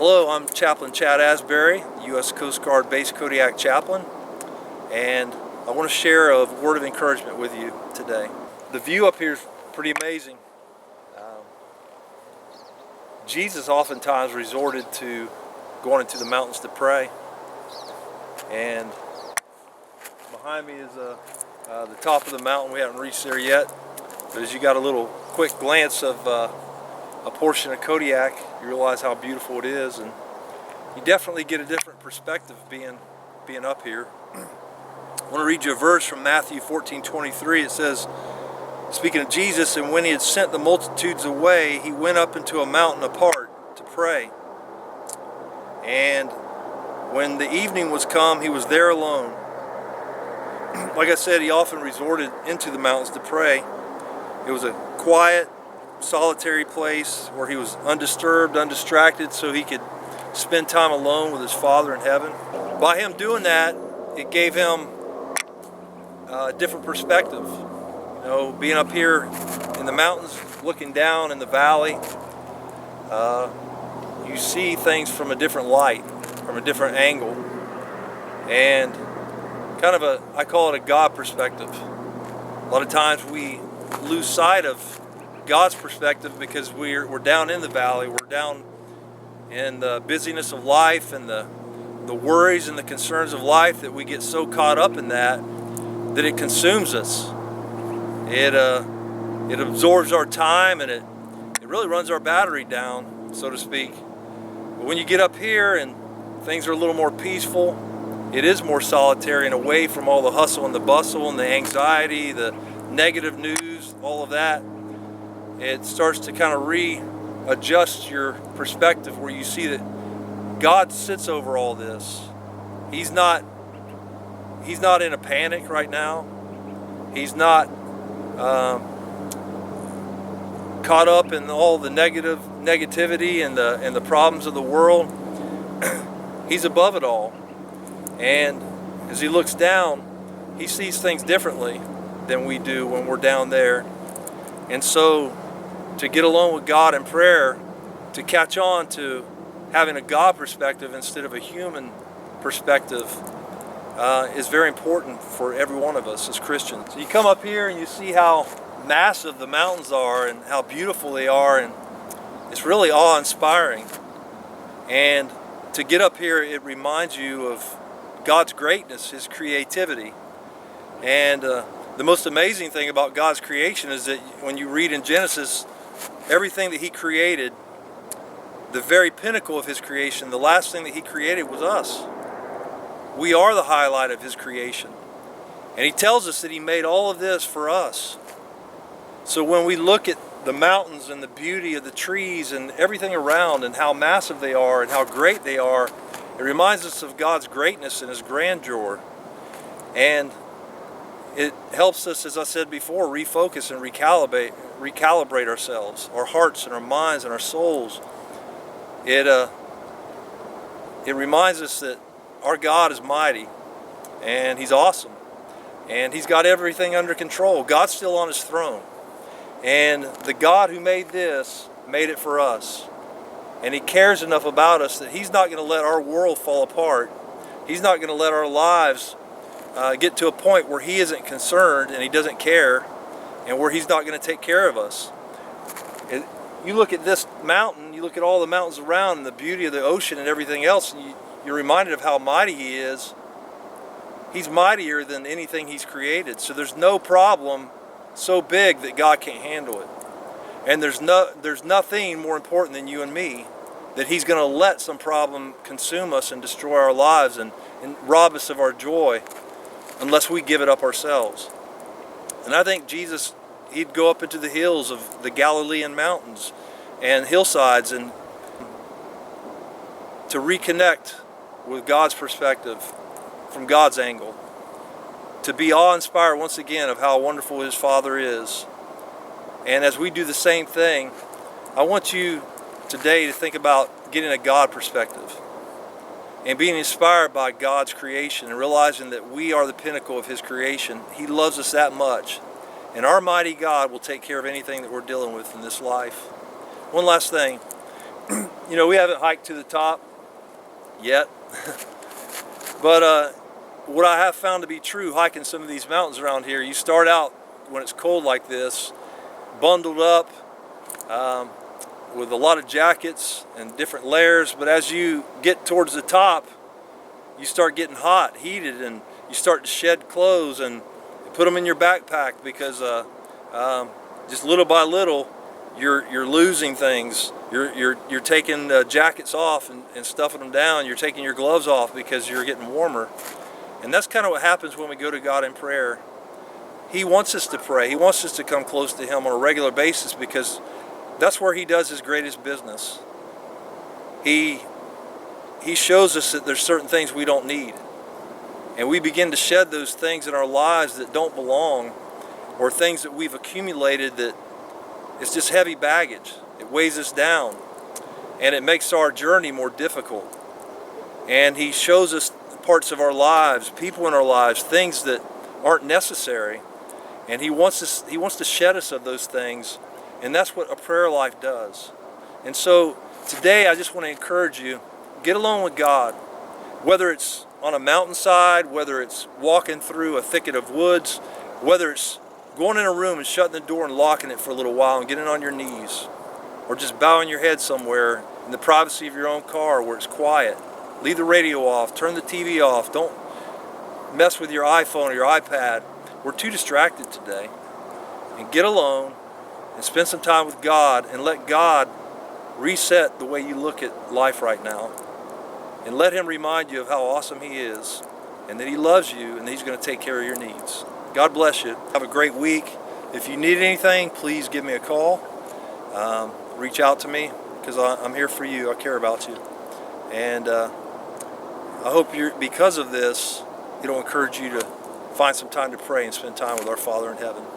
Hello, I'm Chaplain Chad Asbury, U.S. Coast Guard Base Kodiak Chaplain, and I want to share a word of encouragement with you today. The view up here is pretty amazing. Jesus oftentimes resorted to going into the mountains to pray, and behind me is the top of the mountain. We haven't reached there yet, but as you got a little quick glance of a portion of Kodiak, you realize how beautiful it is, and you definitely get a different perspective being up here. I want to read you a verse from Matthew 14:23. It says, speaking of Jesus, and when he had sent the multitudes away, he went up into a mountain apart to pray. And when the evening was come, he was there alone. Like I said, he often resorted into the mountains to pray. It was a quiet, solitary place where he was undisturbed, undistracted, so he could spend time alone with his Father in heaven. By him doing that, it gave him a different perspective. You know, being up here in the mountains, looking down in the valley, you see things from a different light, from a different angle, and kind of I call it a God perspective. A lot of times we lose sight of God's perspective because we're down in the valley, we're down in the busyness of life and the worries and the concerns of life, that we get so caught up in that it consumes us. It absorbs our time, and it really runs our battery down, so to speak. But when you get up here and things are a little more peaceful, it is more solitary and away from all the hustle and the bustle and the anxiety, the negative news, all of that. It starts to kind of readjust your perspective, where you see that God sits over all this. He's not in a panic right now. He's not caught up in all the negativity and the problems of the world. He's above it all. And as he looks down, he sees things differently than we do when we're down there. And so to get alone with God in prayer, to catch on to having a God perspective instead of a human perspective, is very important for every one of us as Christians. So you come up here and you see how massive the mountains are and how beautiful they are, and it's really awe-inspiring. And to get up here, it reminds you of God's greatness, His creativity. And the most amazing thing about God's creation is that when you read in Genesis, everything that He created, the very pinnacle of His creation, the last thing that He created was us. We are the highlight of His creation. And He tells us that He made all of this for us. So when we look at the mountains and the beauty of the trees and everything around and how massive they are and how great they are, it reminds us of God's greatness and His grandeur. And it helps us, as I said before, refocus and recalibrate ourselves, our hearts and our minds and our souls. It reminds us that our God is mighty, and He's awesome, and He's got everything under control. God's still on His throne, and the God who made this made it for us, and He cares enough about us that He's not going to let our world fall apart. He's not going to let our lives get to a point where He isn't concerned and He doesn't care, and where He's not going to take care of us. You look at this mountain, you look at all the mountains around and the beauty of the ocean and everything else, and you're reminded of how mighty He is. He's mightier than anything He's created. So there's no problem so big that God can't handle it. And there's nothing more important than you and me, that He's going to let some problem consume us and destroy our lives and rob us of our joy unless we give it up ourselves. And I think Jesus, He'd go up into the hills of the Galilean mountains and hillsides and to reconnect with God's perspective, from God's angle, to be awe-inspired once again of how wonderful His Father is. And as we do the same thing, I want you today to think about getting a God perspective and being inspired by God's creation and realizing that we are the pinnacle of His creation. He loves us that much. And our mighty God will take care of anything that we're dealing with in this life. One last thing. You know, we haven't hiked to the top yet, but what I have found to be true hiking some of these mountains around here, you start out when it's cold like this, bundled up with a lot of jackets and different layers, but as you get towards the top, you start getting hot, heated, and you start to shed clothes and put them in your backpack because just little by little, you're losing things. You're taking jackets off and stuffing them down. You're taking your gloves off because you're getting warmer. And that's kind of what happens when we go to God in prayer. He wants us to pray. He wants us to come close to Him on a regular basis because that's where He does His greatest business. He shows us that there's certain things we don't need. And we begin to shed those things in our lives that don't belong, or things that we've accumulated that it's just heavy baggage. It weighs us down and it makes our journey more difficult. And He shows us parts of our lives, people in our lives, things that aren't necessary. And He wants to shed us of those things. And that's what a prayer life does. And so today I just want to encourage you, get alone with God, whether it's on a mountainside, whether it's walking through a thicket of woods, whether it's going in a room and shutting the door and locking it for a little while and getting on your knees, or just bowing your head somewhere in the privacy of your own car where it's quiet. Leave the radio off, turn the TV off, don't mess with your iPhone or your iPad. We're too distracted today. And get alone and spend some time with God and let God reset the way you look at life right now. And let Him remind you of how awesome He is and that He loves you and that He's going to take care of your needs. God bless you. Have a great week. If you need anything, please give me a call. Reach out to me because I'm here for you. I care about you. And I hope because of this, it'll encourage you to find some time to pray and spend time with our Father in heaven.